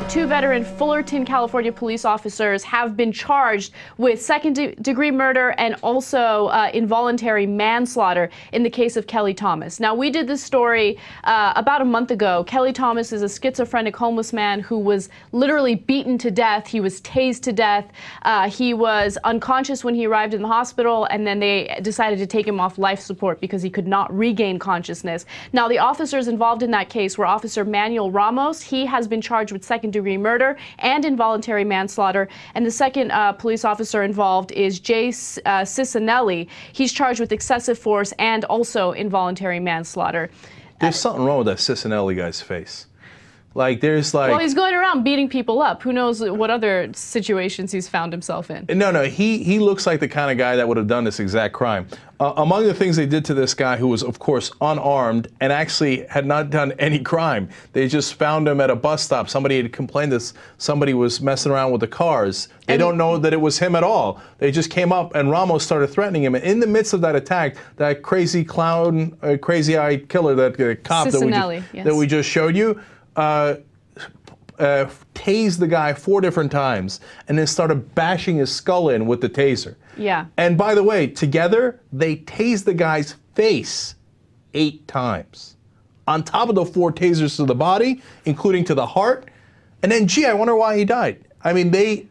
two veteran Fullerton, California police officers have been charged with second-degree murder and also involuntary manslaughter in the case of Kelly Thomas. Now, we did this story about a month ago. Kelly Thomas is a schizophrenic homeless man who was literally beaten to death. He was tased to death. He was unconscious when he arrived in the hospital, and then they decided to take him off life support because he could not regain consciousness. Now, the officers involved in that case were Officer Manuel Ramos. He has been charged with second-degree murder and involuntary manslaughter. And the second police officer involved is Jay Cicinelli. He's charged with excessive force and also involuntary manslaughter. There's something wrong with that Cicinelli guy's face. Like, there's like... Well, he's going around beating people up. Who knows what other situations he's found himself in. No, he looks like the kind of guy that would have done this exact crime. Among the things they did to this guy, who was, of course, unarmed and actually had not done any crime, they just found him at a bus stop. Somebody had complained that somebody was messing around with the cars. They don't know that it was him at all. They just came up and Ramos started threatening him. And in the midst of that attack, that crazy clown, crazy-eyed killer, that cop that we just showed you, tased the guy 4 different times and then started bashing his skull in with the taser. Yeah. And by the way, together, they tased the guy's face 8 times. On top of the 4 tasers to the body, including to the heart. And then, gee, I wonder why he died. I mean, they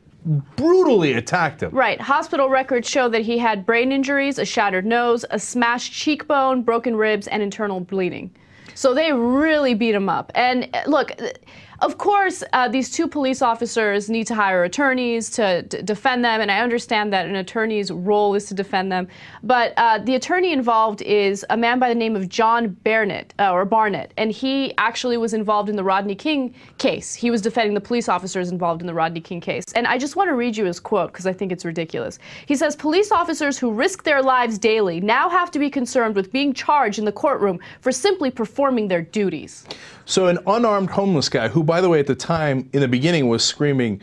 brutally attacked him. Right. Hospital records show that he had brain injuries, a shattered nose, a smashed cheekbone, broken ribs, and internal bleeding. So they really beat him up. And look, of course, these 2 police officers need to hire attorneys to defend them, and I understand that an attorney's role is to defend them. But the attorney involved is a man by the name of John Barnett, and he actually was involved in the Rodney King case. He was defending the police officers involved in the Rodney King case. And I just want to read you his quote, because I think it's ridiculous. He says, "Police officers who risk their lives daily now have to be concerned with being charged in the courtroom for simply performing their duties." So an unarmed homeless guy, who, by the way, at the time, in the beginning, was screaming,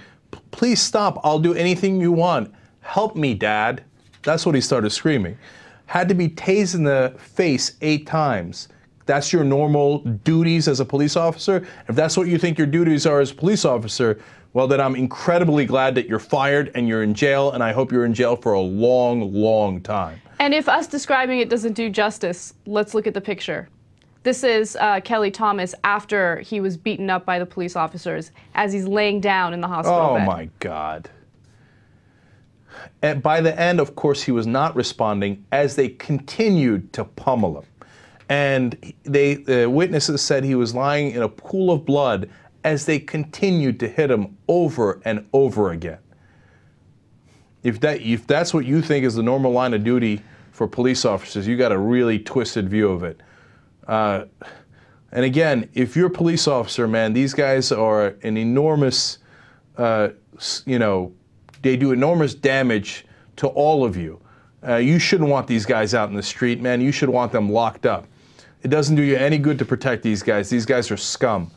"Please stop, I'll do anything you want. Help me, Dad." That's what he started screaming. Had to be tased in the face 8 times. That's your normal duties as a police officer? If that's what you think your duties are as a police officer, well, then I'm incredibly glad that you're fired and you're in jail, and I hope you're in jail for a long, long time. And if us describing it doesn't do justice, let's look at the picture. This is Kelly Thomas after he was beaten up by the police officers as he's laying down in the hospital bed. Oh, my God. And by the end, of course, he was not responding as they continued to pummel him. And the witnesses said he was lying in a pool of blood as they continued to hit him over and over again. If that's what you think is the normal line of duty for police officers, you got a really twisted view of it. And again, if you're a police officer, man, these guys are an enormous, you know, they do enormous damage to all of you. You shouldn't want these guys out in the street, man. You should want them locked up. It doesn't do you any good to protect these guys. These guys are scum.